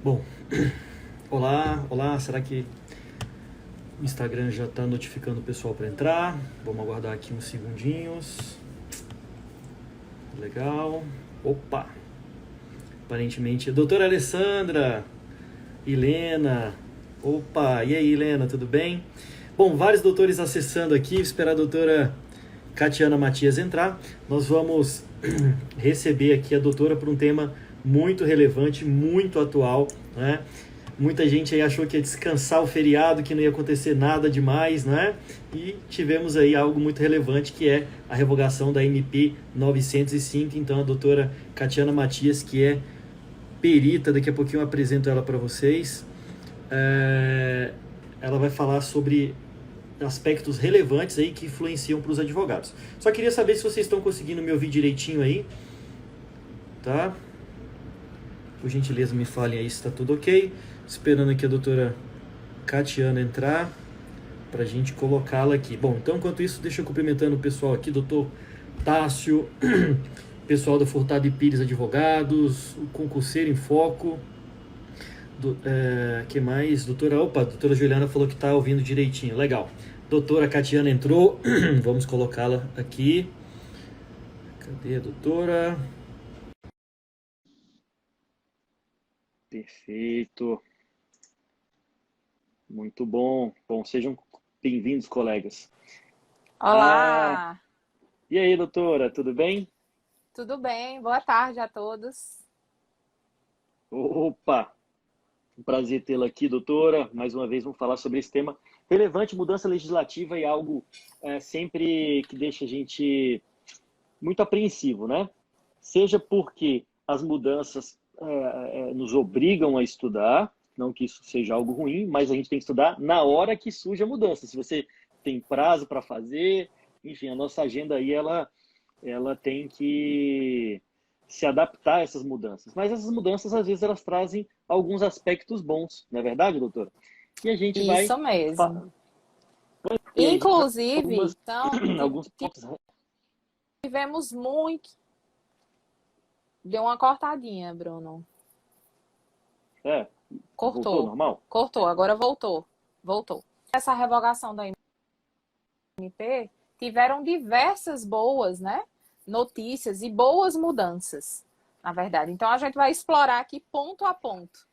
Bom, olá, será que o Instagram já está notificando o pessoal para entrar? Vamos aguardar aqui uns segundinhos. Legal. Opa! Aparentemente, doutora Alessandra, Helena. Opa, e aí, Helena, tudo bem? Bom, vários doutores acessando aqui, esperar a doutora Catiana Matias entrar. Nós vamos receber aqui a doutora por um tema muito relevante, muito atual, né? Muita gente aí achou que ia descansar o feriado, que não ia acontecer nada demais, né? E tivemos aí algo muito relevante, que é a revogação da MP 905. Então, a doutora Catiana Matias, que é perita, daqui a pouquinho eu apresento ela para vocês. Ela vai falar sobre aspectos relevantes aí que influenciam para os advogados. Só queria saber se vocês estão conseguindo me ouvir direitinho aí, tá? Por gentileza, me falem aí se está tudo ok. Esperando aqui a doutora Catiana entrar para a gente colocá-la aqui. Bom, então, enquanto isso, deixa eu cumprimentando o pessoal aqui, doutor Tássio, pessoal da Furtado e Pires Advogados, o concurseiro em foco. Que mais? Doutora Juliana falou que está ouvindo direitinho. Legal. Doutora Catiana entrou. Vamos colocá-la aqui. Cadê a doutora? Perfeito. Muito bom. Bom, sejam bem-vindos, colegas. Olá! E aí, doutora, tudo bem? Tudo bem? Boa tarde a todos. Opa! Um prazer tê-la aqui, doutora. Mais uma vez vamos falar sobre esse tema relevante, mudança legislativa, e algo sempre que deixa a gente muito apreensivo, né? Seja porque as mudanças nos obrigam a estudar, não que isso seja algo ruim, mas a gente tem que estudar na hora que surge a mudança. Se você tem prazo para fazer, enfim, a nossa agenda aí, ela tem que se adaptar a essas mudanças. Mas essas mudanças, às vezes, elas trazem alguns aspectos bons, não é verdade, doutora? E a gente vai... Isso mesmo. Inclusive, então, alguns pontos... tivemos muito... Deu uma cortadinha, Bruno. Cortou. Voltou normal? Cortou, agora voltou. Voltou. Essa revogação da MP tiveram diversas boas, né, notícias e boas mudanças, na verdade. Então, a gente vai explorar aqui ponto a ponto.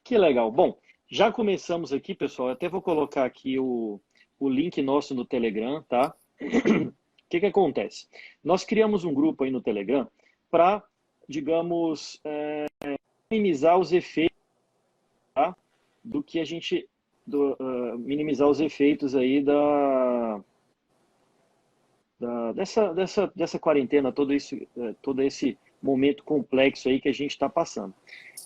Que legal. Bom, já começamos aqui, pessoal. Eu até vou colocar aqui o link nosso no Telegram, tá? O que acontece? Nós criamos um grupo aí no Telegram para, digamos, minimizar os efeitos, tá? Do que a gente... minimizar os efeitos aí dessa quarentena, todo esse momento complexo aí que a gente está passando.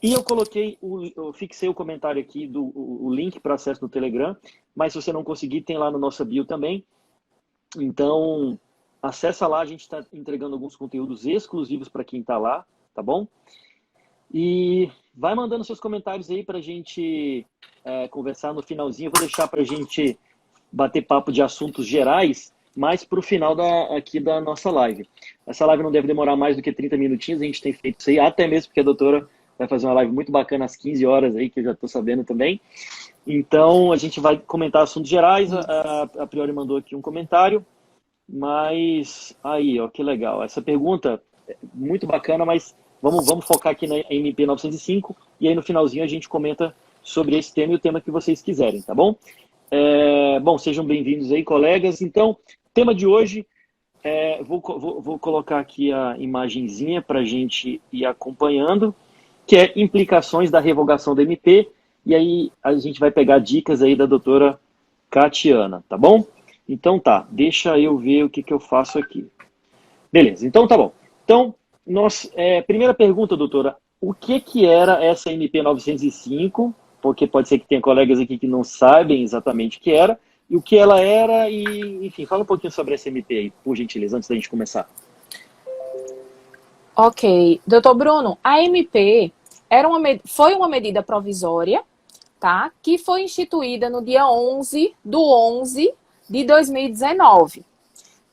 E eu fixei o comentário aqui, o link para acesso no Telegram, mas se você não conseguir, tem lá no nosso bio também. Então, acessa lá, a gente está entregando alguns conteúdos exclusivos para quem está lá, tá bom? E vai mandando seus comentários aí para a gente conversar no finalzinho. Eu vou deixar para a gente bater papo de assuntos gerais, mais para o final aqui da nossa live. Essa live não deve demorar mais do que 30 minutinhos, a gente tem feito isso aí, até mesmo porque a doutora vai fazer uma live muito bacana às 15 horas aí, que eu já estou sabendo também. Então, a gente vai comentar assuntos gerais. A Priori mandou aqui um comentário, mas aí, ó, que legal. Essa pergunta é muito bacana, mas vamos focar aqui na MP 905, e aí no finalzinho a gente comenta sobre esse tema e o tema que vocês quiserem, tá bom? Bom, sejam bem-vindos aí, colegas. Então, tema de hoje, vou colocar aqui a imagenzinha para a gente ir acompanhando, que é implicações da revogação da MP, e aí a gente vai pegar dicas aí da doutora Catiana, tá bom? Então tá, deixa eu ver o que eu faço aqui. Beleza, então tá bom. Então, primeira pergunta, doutora, o que era essa MP 905? Porque pode ser que tenha colegas aqui que não sabem exatamente o que era, e o que ela era, e, enfim, fala um pouquinho sobre essa MP aí, por gentileza, antes da gente começar. Ok. Doutor Bruno, a MP foi uma medida provisória, tá? Que foi instituída no dia 11 de 11 de 2019.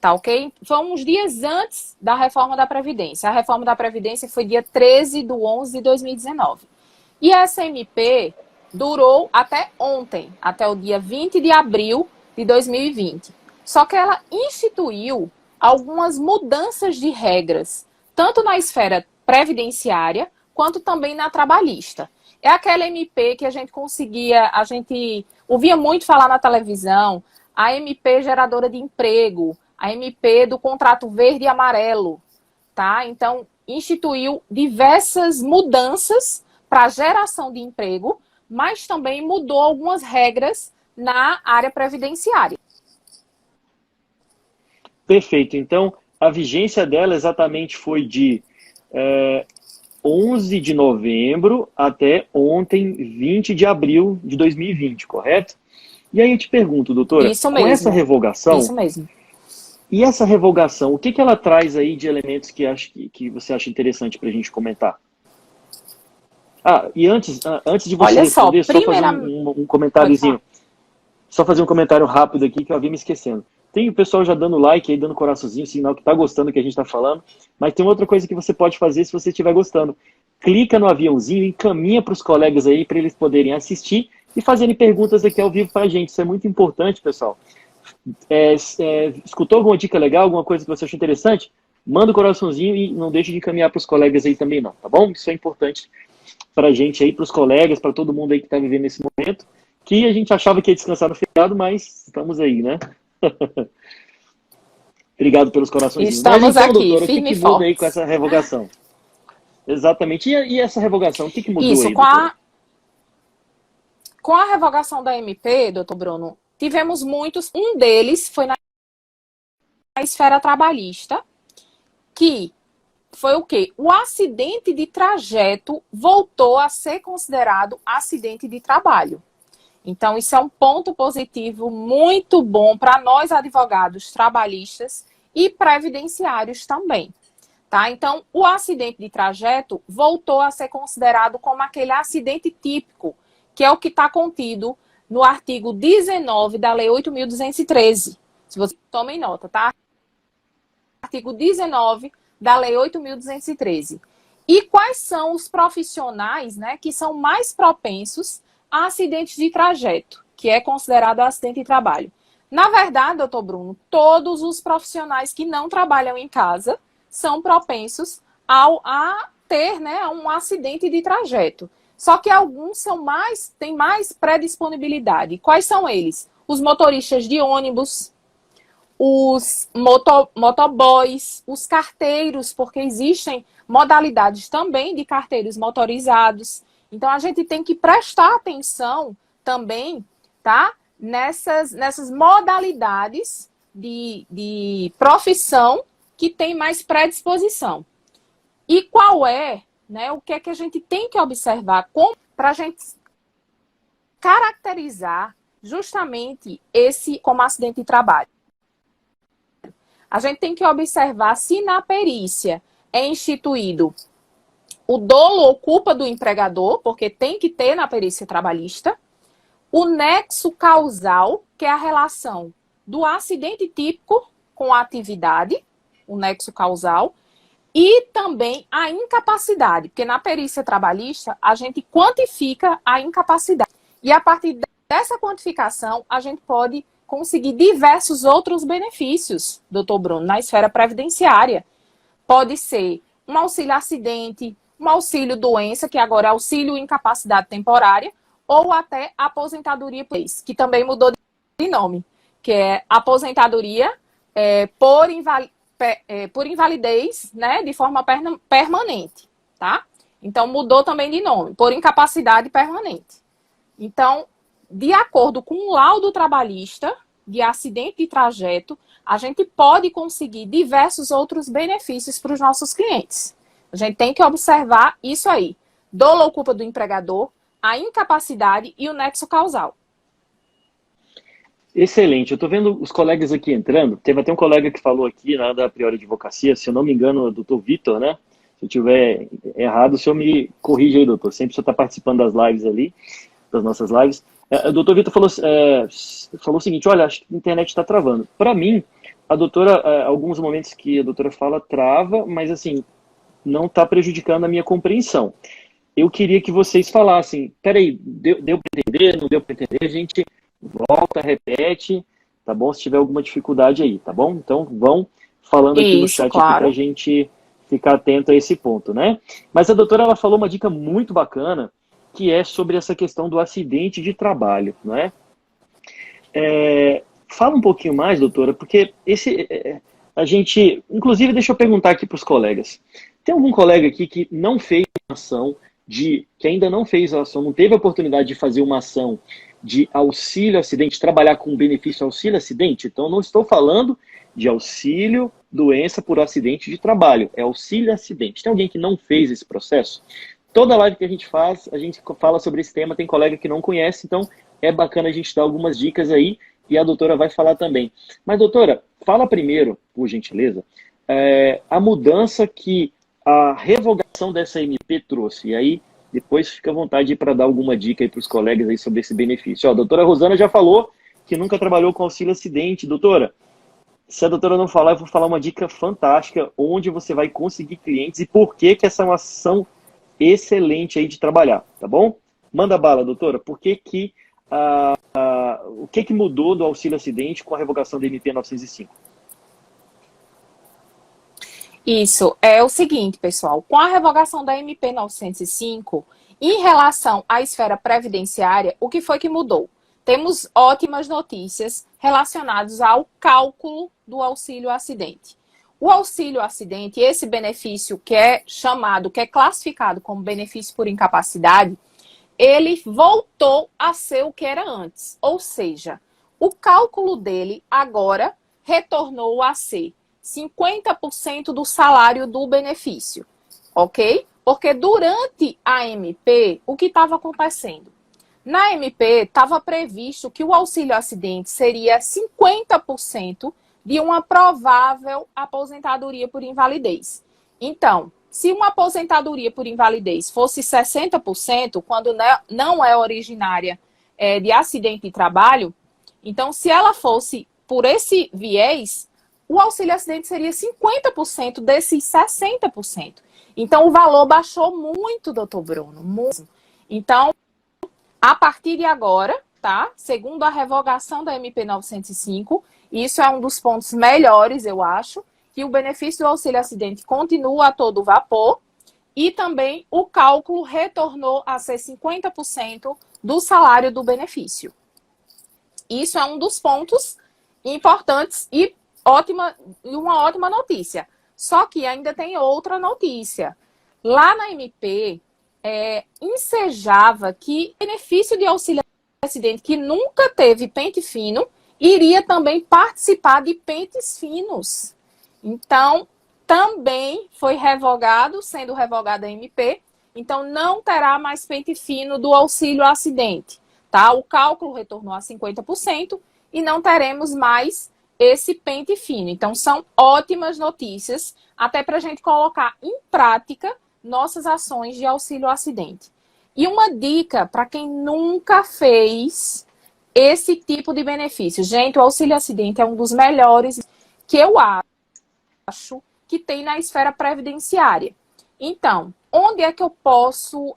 Tá ok? Foi uns dias antes da reforma da Previdência. A reforma da Previdência foi dia 13/11/2019. E essa MP durou até ontem, até o dia 20 de abril de 2020. Só que ela instituiu algumas mudanças de regras, tanto na esfera previdenciária, quanto também na trabalhista. É aquela MP que a gente ouvia muito falar na televisão, a MP geradora de emprego, a MP do contrato verde e amarelo, tá? Então, instituiu diversas mudanças para a geração de emprego, mas também mudou algumas regras na área previdenciária. Perfeito. Então, a vigência dela exatamente foi de 11 de novembro até ontem, 20 de abril de 2020, correto? E aí eu te pergunto, doutora, Isso com mesmo. essa revogação... Isso mesmo. E essa revogação, o que ela traz aí de elementos que você acha interessante para a gente comentar? E antes de você responder, só fazer um comentáriozinho. Só fazer um comentário rápido aqui que eu havia me esquecendo. Tem o pessoal já dando like aí, dando coraçãozinho, sinal que está gostando do que a gente está falando. Mas tem outra coisa que você pode fazer se você estiver gostando. Clica no aviãozinho e encaminha para os colegas aí para eles poderem assistir e fazerem perguntas aqui ao vivo para a gente. Isso é muito importante, pessoal. Escutou alguma dica legal, alguma coisa que você achou interessante? Manda o coraçãozinho e não deixe de encaminhar para os colegas aí também não, tá bom? Isso é importante para a gente aí, para os colegas, para todo mundo aí que está vivendo esse momento, que a gente achava que ia descansar no feriado, mas estamos aí, né? Obrigado pelos coraçõezinhos. Estamos mas, então, aqui, doutora, firme o que muda aí com essa revogação? Exatamente. E essa revogação, o que mudou Isso, aí, com a revogação da MP, doutor Bruno, tivemos muitos. Um deles foi na esfera trabalhista, que foi o quê? O acidente de trajeto voltou a ser considerado acidente de trabalho. Então, isso é um ponto positivo muito bom para nós, advogados trabalhistas e previdenciários também. Tá? Então, o acidente de trajeto voltou a ser considerado como aquele acidente típico, que é o que está contido no artigo 19 da Lei 8.213. Se você tomem nota, tá? Artigo 19 da Lei 8.213. E quais são os profissionais, né, que são mais propensos a acidentes de trajeto, que é considerado acidente de trabalho? Na verdade, doutor Bruno, todos os profissionais que não trabalham em casa são propensos a ter, né, um acidente de trajeto. Só que alguns têm mais predisponibilidade. Quais são eles? Os motoristas de ônibus, os motoboys, os carteiros, porque existem modalidades também de carteiros motorizados. Então, a gente tem que prestar atenção também, tá? Nessas modalidades de profissão que tem mais predisposição. E qual é, né, o que é que a gente tem que observar para a gente caracterizar justamente esse como acidente de trabalho? A gente tem que observar se na perícia é instituído o dolo ou culpa do empregador, porque tem que ter na perícia trabalhista, o nexo causal, que é a relação do acidente típico com a atividade, o nexo causal, e também a incapacidade, porque na perícia trabalhista a gente quantifica a incapacidade. E a partir dessa quantificação, a gente pode conseguir diversos outros benefícios, doutor Bruno, na esfera previdenciária. Pode ser um auxílio acidente, um auxílio doença, que agora é auxílio incapacidade temporária, ou até aposentadoria, que também mudou de nome, que é aposentadoria por invalidez, né, de forma permanente, tá? Então, mudou também de nome, por incapacidade permanente. Então, de acordo com o laudo trabalhista de acidente de trajeto, a gente pode conseguir diversos outros benefícios para os nossos clientes. A gente tem que observar isso aí. Dolo ou culpa do empregador, a incapacidade e o nexo causal. Excelente. Eu estou vendo os colegas aqui entrando. Teve até um colega que falou aqui da Priori Advocacia, se eu não me engano, é o doutor Vitor, né? Se eu tiver errado, o senhor me corrige aí, doutor. Sempre o senhor está participando das lives ali, das nossas lives. O doutor Vitor falou o seguinte, olha, acho que a internet está travando. Para mim, a doutora, alguns momentos que a doutora fala trava, mas assim, não está prejudicando a minha compreensão. Eu queria que vocês falassem, peraí, deu para entender, não deu para entender, a gente volta, repete, tá bom? Se tiver alguma dificuldade aí, tá bom? Então vão falando aqui no Isso, chat aqui para a claro. gente ficar atento a esse ponto, né? Mas a doutora, ela falou uma dica muito bacana, que é sobre essa questão do acidente de trabalho, não é? Fala um pouquinho mais, doutora, porque a gente, inclusive, deixa eu perguntar aqui para os colegas. Tem algum colega aqui que não fez ação que ainda não fez a ação, não teve a oportunidade de fazer uma ação de auxílio acidente, trabalhar com benefício auxílio acidente? Então, não estou falando de auxílio doença por acidente de trabalho, é auxílio acidente. Tem alguém que não fez esse processo? Toda live que a gente faz, a gente fala sobre esse tema, tem colega que não conhece, então é bacana a gente dar algumas dicas aí e a doutora vai falar também. Mas, doutora, fala primeiro, por gentileza, a mudança que a revogação dessa MP trouxe. E aí, depois fica à vontade para dar alguma dica aí para os colegas aí sobre esse benefício. Ó, a doutora Rosana já falou que nunca trabalhou com auxílio acidente. Doutora, se a doutora não falar, eu vou falar uma dica fantástica, onde você vai conseguir clientes e por que essa é uma ação excelente aí de trabalhar, tá bom? Manda bala, doutora. Por que que o que mudou do auxílio acidente com a revogação da MP 905? Isso é o seguinte, pessoal. Com a revogação da MP 905, em relação à esfera previdenciária, o que foi que mudou? Temos ótimas notícias relacionadas ao cálculo do auxílio acidente. O auxílio acidente, esse benefício que é chamado, que é classificado como benefício por incapacidade, ele voltou a ser o que era antes. Ou seja, o cálculo dele agora retornou a ser 50% do salário do benefício, ok? Porque durante a MP, o que estava acontecendo? Na MP, estava previsto que o auxílio acidente seria 50% de uma provável aposentadoria por invalidez. Então, se uma aposentadoria por invalidez fosse 60%, quando não é originária de acidente de trabalho, então, se ela fosse por esse viés, o auxílio acidente seria 50% desses 60%. Então, o valor baixou muito, doutor Bruno, muito. Então, a partir de agora, tá? Segundo a revogação da MP 905, isso é um dos pontos melhores, eu acho, que o benefício do auxílio acidente continua a todo vapor e também o cálculo retornou a ser 50% do salário do benefício. Isso é um dos pontos importantes e uma ótima notícia. Só que ainda tem outra notícia. Lá na MP, ensejava que benefício de auxílio acidente que nunca teve pente fino iria também participar de pentes finos. Então, também foi revogado, sendo revogada a MP, então não terá mais pente fino do auxílio acidente, tá? O cálculo retornou a 50% e não teremos mais esse pente fino. Então, são ótimas notícias, até para a gente colocar em prática nossas ações de auxílio acidente. E uma dica para quem nunca fez esse tipo de benefício. Gente, o auxílio acidente é um dos melhores que eu acho que tem na esfera previdenciária. Então, onde é que eu posso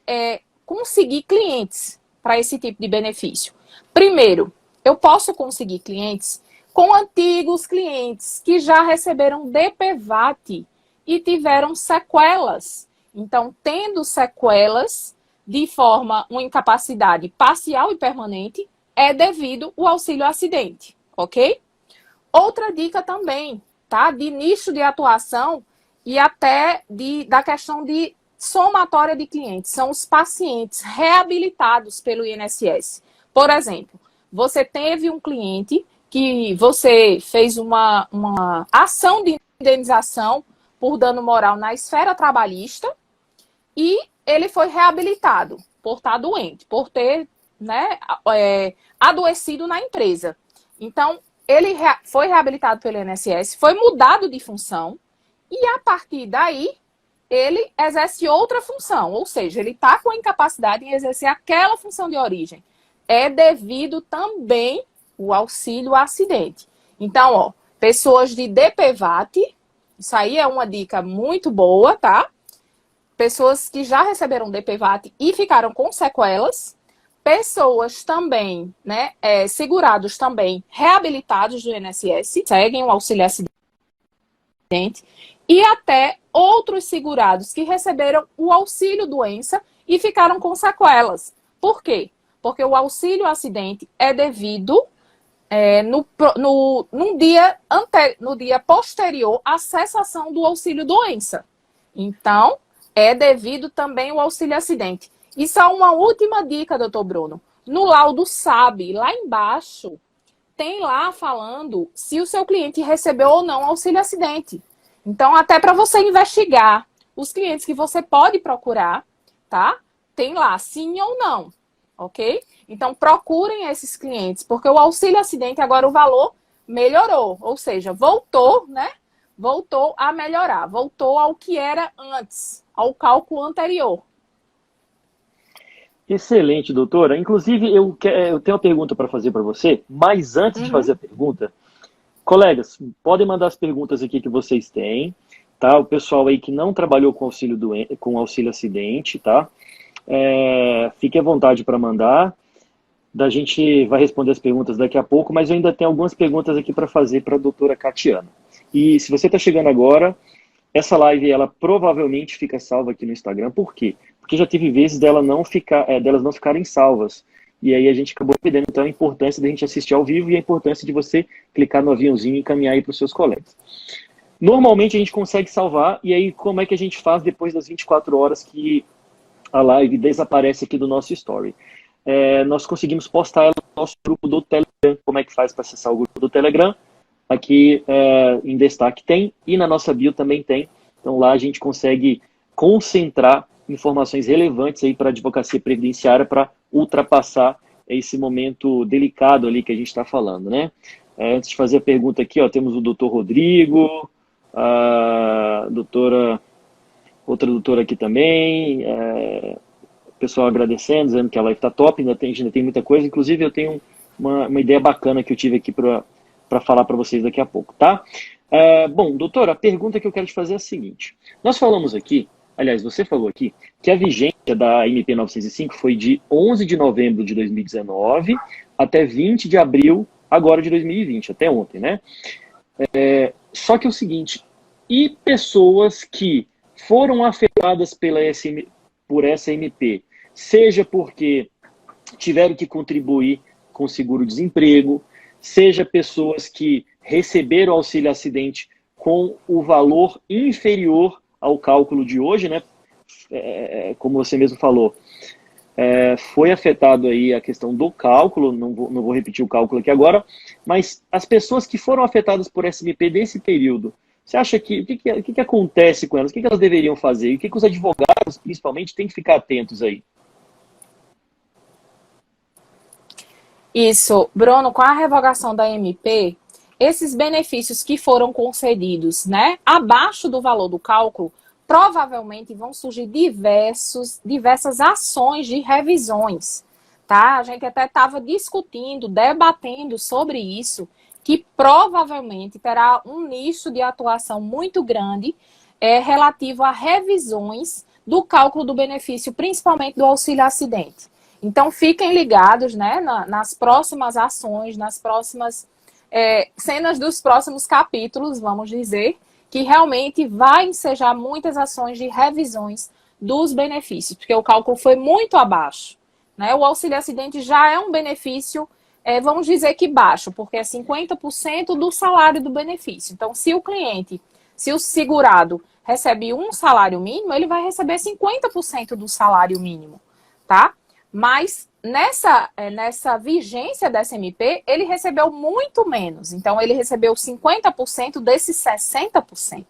conseguir clientes para esse tipo de benefício? Primeiro, eu posso conseguir clientes com antigos clientes que já receberam DPVAT e tiveram sequelas. Então, tendo sequelas de forma uma incapacidade parcial e permanente, é devido ao auxílio acidente, ok? Outra dica também, tá? De nicho de atuação e até da questão de somatória de clientes. São os pacientes reabilitados pelo INSS. Por exemplo, você teve um cliente que você fez uma ação de indenização por dano moral na esfera trabalhista e ele foi reabilitado por estar doente, por ter adoecido na empresa. Então, ele foi reabilitado pelo INSS, foi mudado de função e, a partir daí, ele exerce outra função, ou seja, ele está com a incapacidade em exercer aquela função de origem. É devido também o auxílio acidente. Então, pessoas de DPVAT, isso aí é uma dica muito boa, tá? Pessoas que já receberam DPVAT e ficaram com sequelas, pessoas também, né, segurados também, reabilitados do INSS, seguem o auxílio acidente, e até outros segurados que receberam o auxílio doença e ficaram com sequelas. Por quê? Porque o auxílio acidente é devido no dia posterior à cessação do auxílio doença. Então, é devido também o auxílio acidente. E só uma última dica, doutor Bruno. No laudo SAB, lá embaixo, tem lá falando se o seu cliente recebeu ou não auxílio acidente. Então, até para você investigar os clientes que você pode procurar, tá? Tem lá sim ou não, ok? Então, procurem esses clientes, porque o auxílio acidente agora o valor melhorou, ou seja, voltou, né? Voltou a melhorar, voltou ao que era antes, ao cálculo anterior. Excelente, doutora. Inclusive, eu tenho uma pergunta para fazer para você, mas antes de fazer a pergunta, colegas, podem mandar as perguntas aqui que vocês têm, tá? O pessoal aí que não trabalhou com auxílio acidente, tá? Fique à vontade para mandar. A gente vai responder as perguntas daqui a pouco, mas eu ainda tenho algumas perguntas aqui para fazer para a doutora Catiana. E se você está chegando agora, essa live ela provavelmente fica salva aqui no Instagram. Por quê? Porque já teve vezes delas não ficarem salvas. E aí a gente acabou perdendo então a importância da gente assistir ao vivo e a importância de você clicar no aviãozinho e encaminhar aí para os seus colegas. Normalmente a gente consegue salvar, e aí como é que a gente faz depois das 24 horas que a live desaparece aqui do nosso story? Nós conseguimos postar ela no nosso grupo do Telegram. Como é que faz para acessar o grupo do Telegram? Aqui em destaque tem, e na nossa bio também tem. Então lá a gente consegue concentrar informações relevantes aí para a advocacia previdenciária para ultrapassar esse momento delicado ali que a gente está falando, né? Antes de fazer a pergunta aqui, ó, temos o doutor Rodrigo, a outra doutora aqui também, pessoal agradecendo, dizendo que a live está top, ainda tem muita coisa. Inclusive eu tenho uma ideia bacana que eu tive aqui para falar para vocês daqui a pouco, tá? Bom, doutora, a pergunta que eu quero te fazer é a seguinte. Nós falamos aqui, aliás, você falou aqui, que a vigência da MP 905 foi de 11 de novembro de 2019 até 20 de abril agora de 2020, até ontem, né? Só que é o seguinte, e pessoas que foram afetadas por essa MP, seja porque tiveram que contribuir com o seguro-desemprego, seja pessoas que receberam auxílio acidente com o valor inferior ao cálculo de hoje, né? Como você mesmo falou, foi afetado aí a questão do cálculo, não vou repetir o cálculo aqui agora, mas as pessoas que foram afetadas por SMP desse período, você acha que o que acontece com elas? O que elas deveriam fazer? E o que os advogados, principalmente, têm que ficar atentos aí? Isso, Bruno, com a revogação da MP, esses benefícios que foram concedidos, né, abaixo do valor do cálculo, provavelmente vão surgir diversas ações de revisões, tá? A gente até estava discutindo, debatendo sobre isso, que provavelmente terá um nicho de atuação muito grande relativo a revisões do cálculo do benefício, principalmente do auxílio acidente. Então, fiquem ligados, né, nas próximas ações, nas próximas cenas dos próximos capítulos, vamos dizer, que realmente vai ensejar muitas ações de revisões dos benefícios, porque o cálculo foi muito abaixo, né? O auxílio acidente já é um benefício, vamos dizer que baixo, porque é 50% do salário do benefício. Então, se o segurado recebe um salário mínimo, ele vai receber 50% do salário mínimo, tá? Mas nessa vigência dessa MP, ele recebeu muito menos. Então, ele recebeu 50% desses 60%,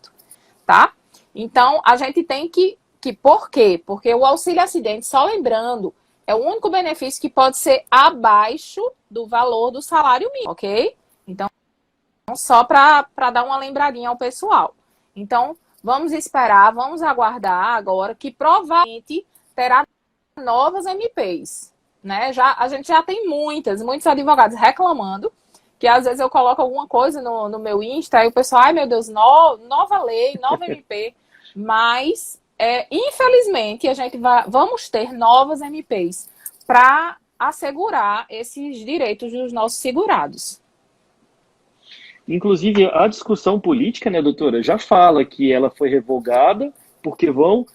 tá? Então, a gente tem que... Por quê? Porque o auxílio acidente, só lembrando, é o único benefício que pode ser abaixo do valor do salário mínimo, ok? Então, só para dar uma lembradinha ao pessoal. Então, vamos esperar, vamos aguardar agora, que provavelmente terá novas MPs, né? A gente já tem muitos advogados reclamando que às vezes eu coloco alguma coisa no meu Insta e o pessoal, ai meu Deus, nova lei, nova MP. Mas, infelizmente, vamos ter novas MPs para assegurar esses direitos dos nossos segurados. Inclusive, a discussão política, né, doutora, já fala que ela foi revogada porque vão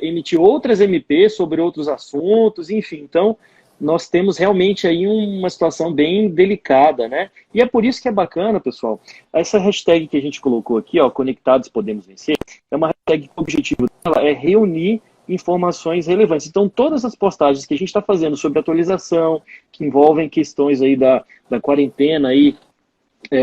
emitir outras MPs sobre outros assuntos, enfim. Então, nós temos realmente aí uma situação bem delicada, né? E é por isso que é bacana, pessoal, essa hashtag que a gente colocou aqui, ó, Conectados Podemos Vencer, é uma hashtag que o objetivo dela é reunir informações relevantes. Então, todas as postagens que a gente está fazendo sobre atualização, que envolvem questões aí da quarentena aí,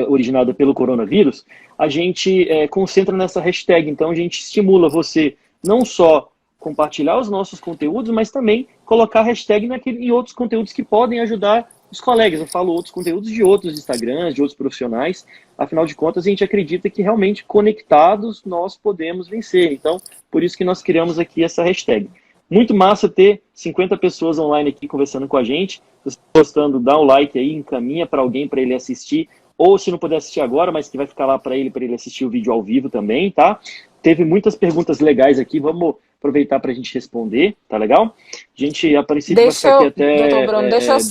originada pelo coronavírus, a gente concentra nessa hashtag. Então, a gente estimula você não só compartilhar os nossos conteúdos, mas também colocar hashtag em outros conteúdos que podem ajudar os colegas. Eu falo outros conteúdos de outros Instagrams, de outros profissionais. Afinal de contas, a gente acredita que realmente conectados nós podemos vencer. Então, por isso que nós criamos aqui essa hashtag. Muito massa ter 50 pessoas online aqui conversando com a gente. Se você está gostando, dá um like aí, encaminha para alguém para ele assistir. Ou se não puder assistir agora, mas que vai ficar lá para ele assistir o vídeo ao vivo também, tá? Teve muitas perguntas legais aqui, vamos aproveitar para a gente responder, tá legal? A gente, a princípio, vai ficar aqui até... Doutor Bruno, deixa eu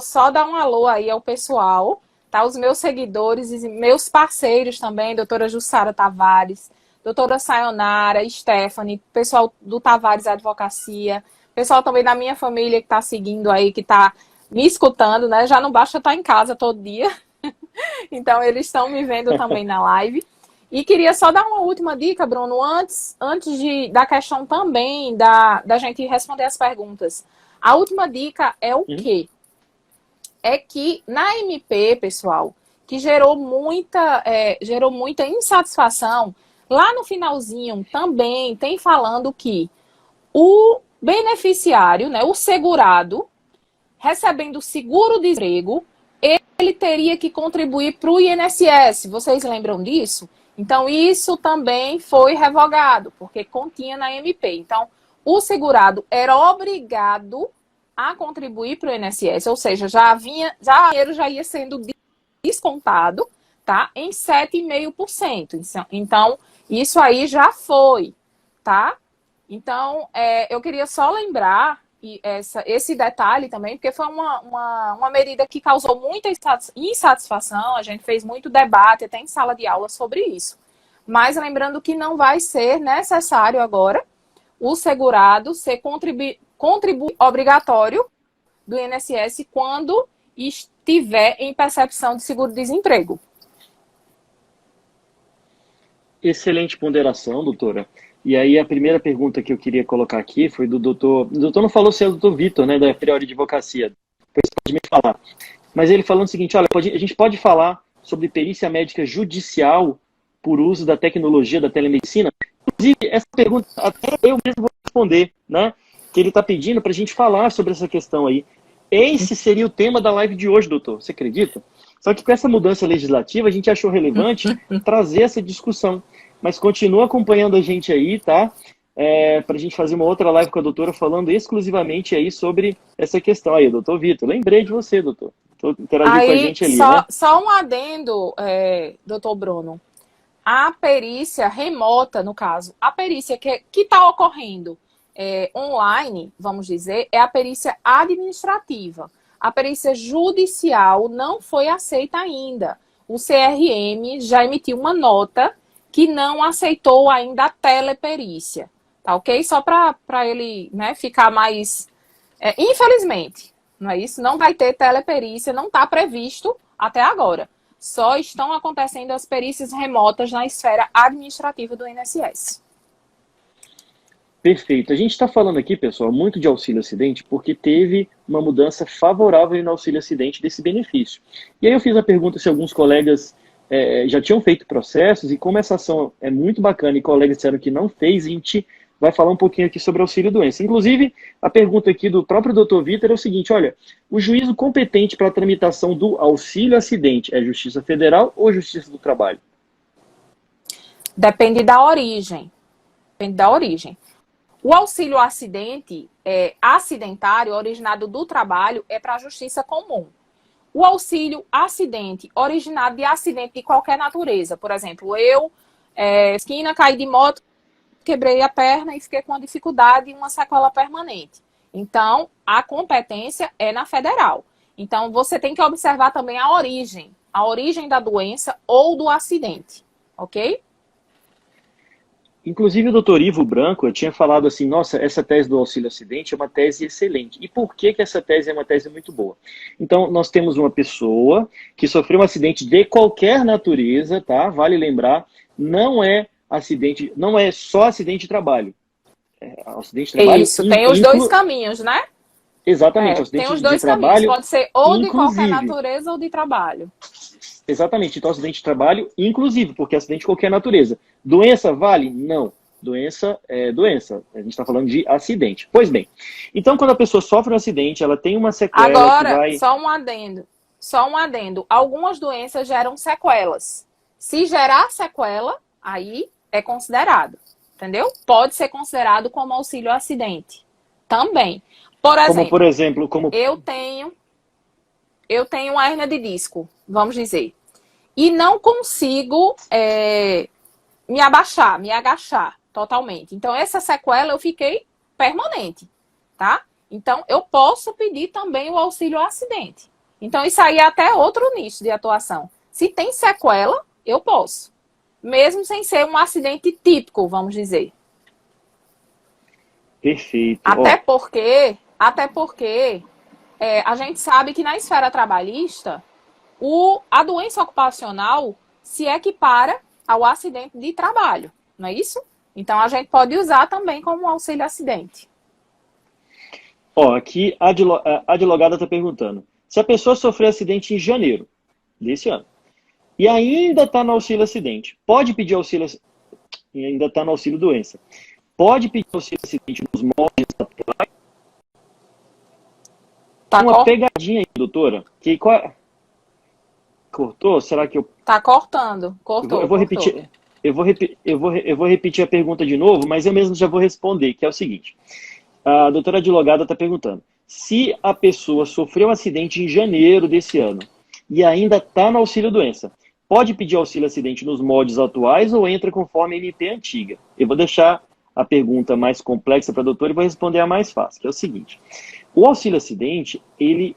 só dar um alô aí ao pessoal, tá? Os meus seguidores e meus parceiros também, doutora Jussara Tavares, doutora Sayonara, Stephanie, pessoal do Tavares Advocacia, pessoal também da minha família que está seguindo aí, que está me escutando, né? Já não basta estar em casa todo dia. Então, eles estão me vendo também na live. E queria só dar uma última dica, Bruno, antes da questão também da gente responder as perguntas. A última dica é o quê? É que na MP, pessoal, que gerou muita insatisfação, lá no finalzinho também tem falando que o beneficiário, né, o segurado, recebendo seguro-desemprego, ele teria que contribuir para o INSS. Vocês lembram disso? Então, isso também foi revogado, porque continha na MP. Então, o segurado era obrigado a contribuir para o INSS, ou seja, o dinheiro já ia sendo descontado, tá? Em 7,5%. Então, isso aí já foi, tá? Então, eu queria só lembrar esse detalhe também, porque foi uma medida que causou muita insatisfação, a gente fez muito debate, até em sala de aula, sobre isso. Mas lembrando que não vai ser necessário agora o segurado ser contribuinte obrigatório do INSS quando estiver em percepção de seguro-desemprego. Excelente ponderação, doutora. E aí a primeira pergunta que eu queria colocar aqui foi do doutor... O doutor não falou se é o doutor Vitor, né, da Priori Advocacia. Depois pode me falar. Mas ele falando o seguinte, olha, a gente pode falar sobre perícia médica judicial por uso da tecnologia da telemedicina? Inclusive, essa pergunta até eu mesmo vou responder, né? Que ele está pedindo para a gente falar sobre essa questão aí. Esse seria o tema da live de hoje, doutor. Você acredita? Só que com essa mudança legislativa, a gente achou relevante trazer essa discussão. Mas continua acompanhando a gente aí, tá? Para a gente fazer uma outra live com a doutora falando exclusivamente aí sobre essa questão aí, doutor Vitor. Lembrei de você, doutor. Interagiu com a gente ali, né? Só um adendo, doutor Bruno. A perícia remota, no caso, a perícia que está ocorrendo online, vamos dizer, é a perícia administrativa. A perícia judicial não foi aceita ainda. O CRM já emitiu uma nota que não aceitou ainda a teleperícia, tá ok? Só para ele, né, ficar mais... infelizmente, não é isso? Não vai ter teleperícia, não está previsto até agora. Só estão acontecendo as perícias remotas na esfera administrativa do INSS. Perfeito. A gente está falando aqui, pessoal, muito de auxílio-acidente porque teve uma mudança favorável no auxílio-acidente desse benefício. E aí eu fiz a pergunta se alguns colegas já tinham feito processos, e como essa ação é muito bacana e colegas disseram que não fez, a gente vai falar um pouquinho aqui sobre auxílio-doença. Inclusive, a pergunta aqui do próprio Dr. Vitor é o seguinte, olha, o juízo competente para a tramitação do auxílio-acidente é Justiça Federal ou Justiça do Trabalho? Depende da origem. Depende da origem. O auxílio-acidente acidentário, originado do trabalho, é para a Justiça Comum. O auxílio acidente, originado de acidente de qualquer natureza. Por exemplo, eu, esquina, caí de moto, quebrei a perna e fiquei com uma dificuldade e uma sequela permanente. Então, a competência é na federal. Então, você tem que observar também a origem da doença ou do acidente, ok? Inclusive, o doutor Ivo Branco, eu tinha falado assim, nossa, essa tese do auxílio acidente é uma tese excelente. E por que que essa tese é uma tese muito boa? Então, nós temos uma pessoa que sofreu um acidente de qualquer natureza, tá? Vale lembrar, não é acidente, não é só acidente de trabalho. Acidente de trabalho Isso, tem os dois caminhos, né? Exatamente, Tem acidente os de dois caminhos, trabalho, pode ser ou de qualquer inclusive. natureza ou de trabalho. Exatamente, então acidente de trabalho, inclusive, porque acidente de qualquer natureza. Doença vale? Não. Doença é doença. A gente está falando de acidente. Pois bem, então quando a pessoa sofre um acidente, ela tem uma sequela que Agora, vai... só um adendo. Algumas doenças geram sequelas. Se gerar sequela, aí é considerado, entendeu? Pode ser considerado como auxílio acidente também. Como, por exemplo, como... eu tenho uma hérnia de disco, vamos dizer, e não consigo me agachar totalmente. Então, essa sequela eu fiquei permanente, tá? Então, eu posso pedir também o auxílio acidente. Então, isso aí é até outro nicho de atuação. Se tem sequela, eu posso. Mesmo sem ser um acidente típico, vamos dizer. Perfeito. Até porque a gente sabe que na esfera trabalhista, a doença ocupacional se equipara ao acidente de trabalho, não é isso? Então, a gente pode usar também como auxílio acidente. Aqui a advogada está perguntando, se a pessoa sofreu acidente em janeiro desse ano, e ainda está no auxílio acidente, pode pedir auxílio, e ainda está no auxílio doença, pode pedir auxílio acidente nos moldes atuais? Tá uma pegadinha aí, doutora. Cortou? Será que eu... Tá cortando. Cortou. Eu vou repetir. Eu vou repetir a pergunta de novo, mas eu mesmo já vou responder, que é o seguinte. A doutora advogada está perguntando, se a pessoa sofreu um acidente em janeiro desse ano e ainda está no auxílio doença, pode pedir auxílio acidente nos moldes atuais ou entra conforme a MP antiga? Eu vou deixar a pergunta mais complexa para a doutora e vou responder a mais fácil, que é o seguinte. O auxílio acidente, ele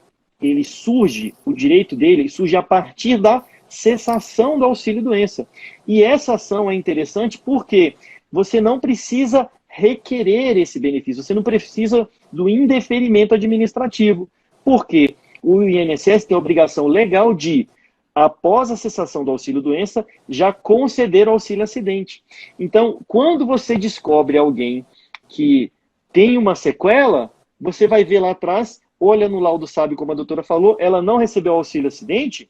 surge, o direito dele surge a partir da cessação do auxílio doença. E essa ação é interessante porque você não precisa requerer esse benefício, você não precisa do indeferimento administrativo. Por quê? O INSS tem a obrigação legal de, após a cessação do auxílio doença, já conceder o auxílio acidente. Então, quando você descobre alguém que tem uma sequela, você vai ver lá atrás, olha no laudo SAB, como a doutora falou, ela não recebeu auxílio acidente,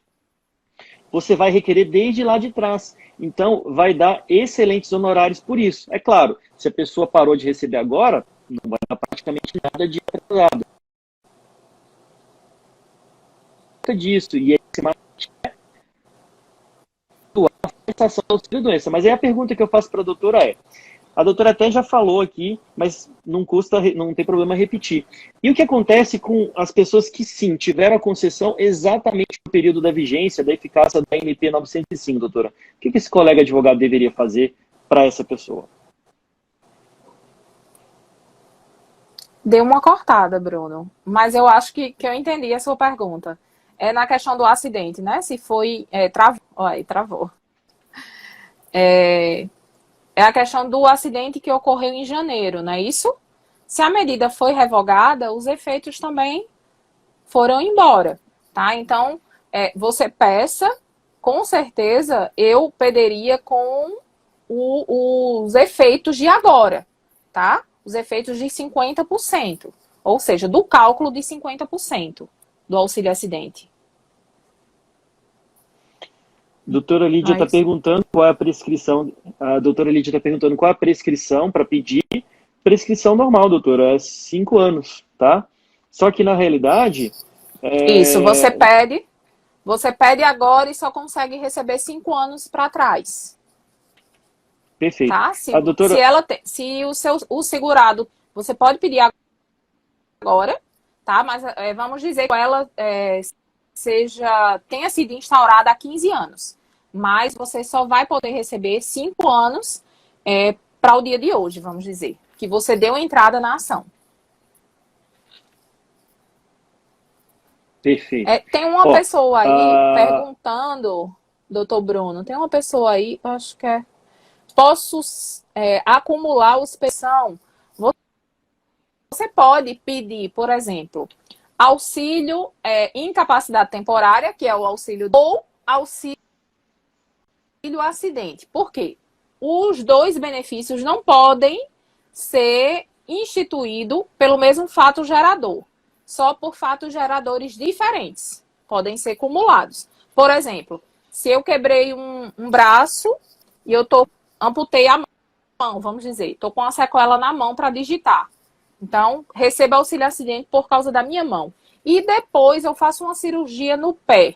você vai requerer desde lá de trás. Então, vai dar excelentes honorários por isso. É claro, se a pessoa parou de receber agora, não vai dar praticamente nada de atrasado. Disso, e esse a cessação do auxílio doença. Mas aí a pergunta que eu faço para a doutora é, a doutora até já falou aqui, mas não tem problema repetir. E o que acontece com as pessoas que sim, tiveram a concessão exatamente no período da vigência, da eficácia da MP 905, doutora? O que esse colega advogado deveria fazer para essa pessoa? Deu uma cortada, Bruno. Mas eu acho que eu entendi a sua pergunta. É na questão do acidente, né? Se foi... travou. É a questão do acidente que ocorreu em janeiro, não é isso? Se a medida foi revogada, os efeitos também foram embora, tá? Então, você peça, com certeza, eu pediria com os efeitos de agora, tá? Os efeitos de 50%, ou seja, do cálculo de 50% do auxílio acidente. Doutora Lídia está perguntando qual é a prescrição. A doutora Lídia está perguntando qual é a prescrição para pedir. Prescrição normal, doutora, é 5 anos, tá? Só que na realidade. Isso, você pede agora e só consegue receber 5 anos para trás. Perfeito. Tá? A doutora... se o segurado, você pode pedir agora, tá? Mas vamos dizer que ela tenha sido instaurada há 15 anos. Mas você só vai poder receber 5 anos para o dia de hoje, vamos dizer, que você deu entrada na ação. Perfeito. Tem uma pessoa aí perguntando, doutor Bruno, tem uma pessoa aí, acho que posso acumular os pensão? Você pode pedir, por exemplo, auxílio incapacidade temporária, que é o auxílio, ou auxílio acidente. Por quê? Os dois benefícios não podem ser instituídos pelo mesmo fato gerador, só por fatos geradores diferentes. Podem ser cumulados. Por exemplo, se eu quebrei um braço e eu amputei a mão, vamos dizer, estou com uma sequela na mão para digitar. Então, recebo auxílio acidente por causa da minha mão. E depois eu faço uma cirurgia no pé.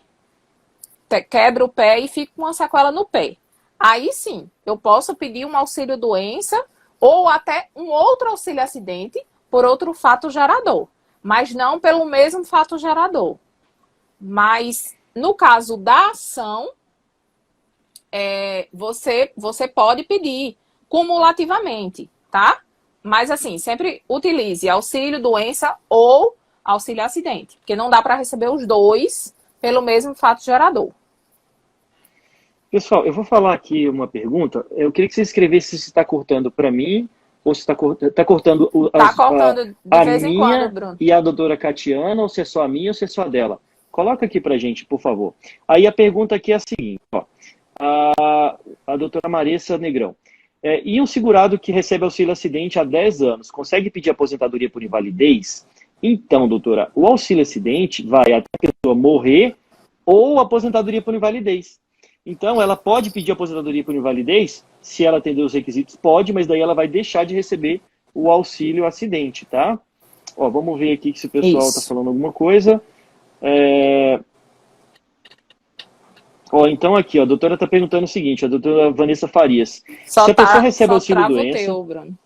Quebro o pé e fico com uma sequela no pé. Aí sim, eu posso pedir um auxílio doença ou até um outro auxílio acidente por outro fato gerador. Mas não pelo mesmo fato gerador. Mas no caso da ação, você pode pedir cumulativamente, tá? Mas assim, sempre utilize auxílio doença ou auxílio acidente, porque não dá para receber os dois pelo mesmo fato gerador. Pessoal, eu vou falar aqui uma pergunta. Eu queria que você escrevesse se está cortando para mim ou se está cortando de vez em quando, Bruno. E a doutora Catiana, ou se é só a minha ou se é só a dela. Coloca aqui para gente, por favor. Aí a pergunta aqui é a seguinte, a doutora Marissa Negrão. E um segurado que recebe auxílio acidente há 10 anos, consegue pedir aposentadoria por invalidez? Então, doutora, o auxílio acidente vai até a pessoa morrer ou aposentadoria por invalidez. Então, ela pode pedir aposentadoria por invalidez, se ela atender os requisitos, pode, mas daí ela vai deixar de receber o auxílio acidente, tá? Vamos ver aqui se o pessoal está falando alguma coisa. Então aqui, a doutora está perguntando o seguinte, a doutora Vanessa Farias. Se a pessoa recebe auxílio doença... Teu, Bruno.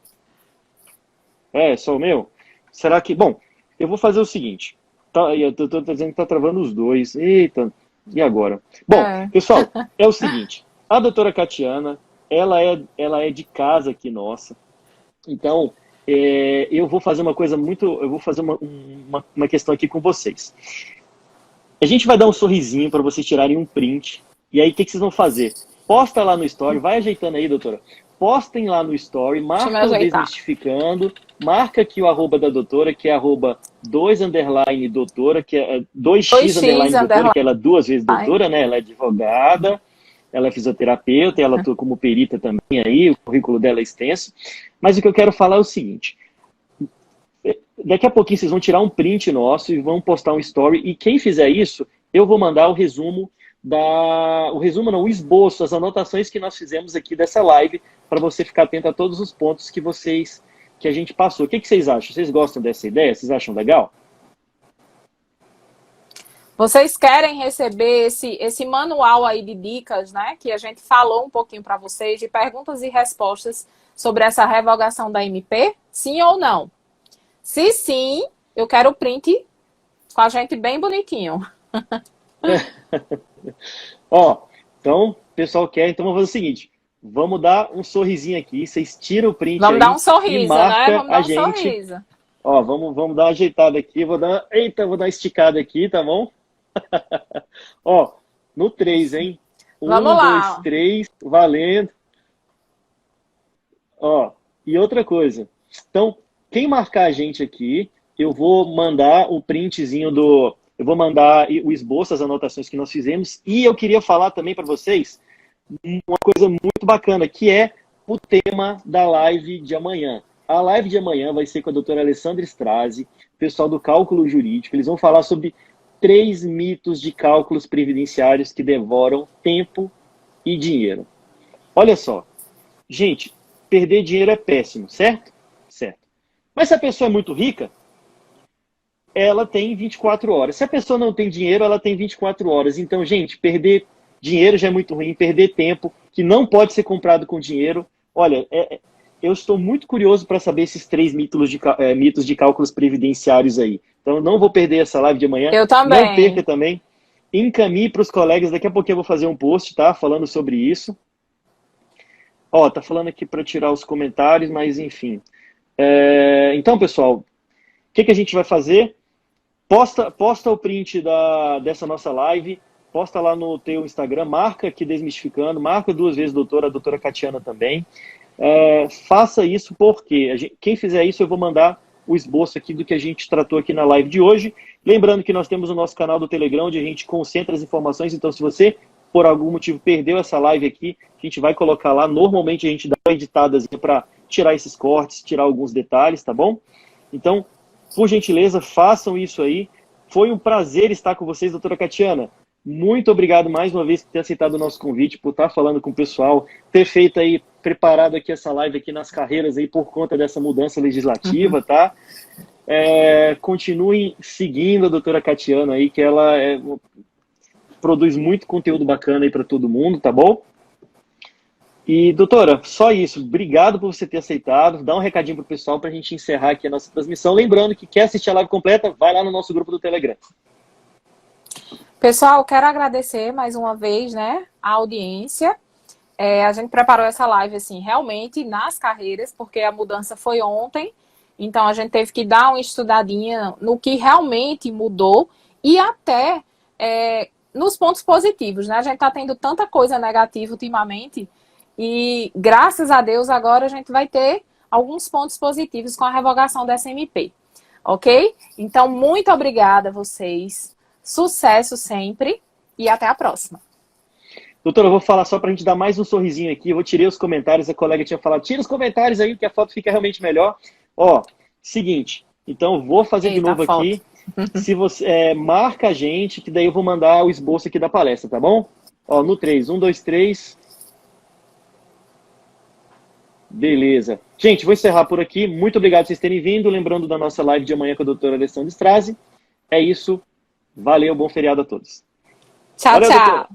Só o meu? Será que... Bom, eu vou fazer o seguinte. A doutora está dizendo que está travando os dois. Eita, e agora? Bom, pessoal, é o seguinte. A doutora Catiana, ela é de casa aqui nossa. Então, eu vou fazer uma coisa muito... Eu vou fazer uma questão aqui com vocês. A gente vai dar um sorrisinho para vocês tirarem um print. E aí, o que vocês vão fazer? Posta lá no story, vai ajeitando aí, doutora. Postem lá no story, marca o Desmistificando, marca aqui o arroba da doutora, que é arroba 2_doutora, que é 2x_doutora, que ela é 2 vezes doutora, né? Ela é advogada, ela é fisioterapeuta, ela atua como perita também aí, o currículo dela é extenso. Mas o que eu quero falar é o seguinte... Daqui a pouquinho vocês vão tirar um print nosso e vão postar um story. E quem fizer isso, eu vou mandar o resumo o esboço, as anotações que nós fizemos aqui dessa live, para você ficar atento a todos os pontos que a gente passou. O que vocês acham? Vocês gostam dessa ideia? Vocês acham legal? Vocês querem receber esse manual aí de dicas, né? Que a gente falou um pouquinho para vocês, de perguntas e respostas sobre essa revogação da MP? Sim ou não? Se sim, eu quero o print com a gente bem bonitinho. Então, o pessoal quer, então vamos fazer o seguinte, vamos dar um sorrisinho aqui, vocês tiram o print vamos aí dar um sorriso, e marca né? Vamos dar a um gente. Sorriso. Vamos dar uma ajeitada aqui, vou dar uma esticada aqui, tá bom? No 3, hein? Vamos 1, lá. 2, 3, valendo. E outra coisa, então, quem marcar a gente aqui, eu vou mandar o printzinho eu vou mandar o esboço, as anotações que nós fizemos. E eu queria falar também para vocês uma coisa muito bacana, que é o tema da live de amanhã. A live de amanhã vai ser com a doutora Alessandra Strazi, pessoal do cálculo jurídico. Eles vão falar sobre 3 mitos de cálculos previdenciários que devoram tempo e dinheiro. Olha só, gente, perder dinheiro é péssimo, certo? Certo. Mas se a pessoa é muito rica, ela tem 24 horas. Se a pessoa não tem dinheiro, ela tem 24 horas. Então, gente, perder dinheiro já é muito ruim, perder tempo, que não pode ser comprado com dinheiro. Olha, eu estou muito curioso para saber esses 3 mitos de cálculos previdenciários aí. Então, não vou perder essa live de amanhã. Eu também. Não perca também encaminhe para os colegas. Daqui a pouquinho eu vou fazer um post, tá? Falando sobre isso. Ó, tá falando aqui para tirar os comentários, mas enfim. Então, pessoal, o que a gente vai fazer? Posta o print dessa nossa live, posta lá no teu Instagram, marca aqui Desmistificando, marca 2 vezes a doutora Catiana também. Faça isso porque quem fizer isso eu vou mandar o esboço aqui do que a gente tratou aqui na live de hoje. Lembrando que nós temos o nosso canal do Telegram, onde a gente concentra as informações, então se você, por algum motivo, perdeu essa live aqui, a gente vai colocar lá. Normalmente a gente dá uma editada para tirar esses cortes, tirar alguns detalhes, tá bom? Então, por gentileza, façam isso aí. Foi um prazer estar com vocês, doutora Catiana. Muito obrigado mais uma vez por ter aceitado o nosso convite, por estar falando com o pessoal, ter feito aí, preparado aqui essa live aqui nas carreiras aí por conta dessa mudança legislativa, tá? Continuem seguindo a doutora Catiana aí, que ela produz muito conteúdo bacana aí para todo mundo, tá bom? E, doutora, só isso. Obrigado por você ter aceitado. Dá um recadinho pro pessoal para a gente encerrar aqui a nossa transmissão. Lembrando que quer assistir a live completa, vai lá no nosso grupo do Telegram. Pessoal, quero agradecer mais uma vez, né, a audiência. A gente preparou essa live, assim, realmente nas carreiras, porque a mudança foi ontem. Então, a gente teve que dar uma estudadinha no que realmente mudou e até nos pontos positivos, né? A gente tá tendo tanta coisa negativa ultimamente e, graças a Deus, agora a gente vai ter alguns pontos positivos com a revogação dessa MP, ok? Então, muito obrigada a vocês. Sucesso sempre e até a próxima. Doutora, eu vou falar só para a gente dar mais um sorrisinho aqui. Eu vou tirar os comentários, a colega tinha falado, tira os comentários aí que a foto fica realmente melhor. Ó, seguinte, então vou fazer de novo aqui. Se você marca a gente, que daí eu vou mandar o esboço aqui da palestra, tá bom? Ó, no 3, 1, 2, 3. Beleza. Gente, vou encerrar por aqui. Muito obrigado por vocês terem vindo. Lembrando da nossa live de amanhã com a doutora Alessandra Strazi. É isso. Valeu, bom feriado a todos. Tchau, Valeu, tchau. doutora.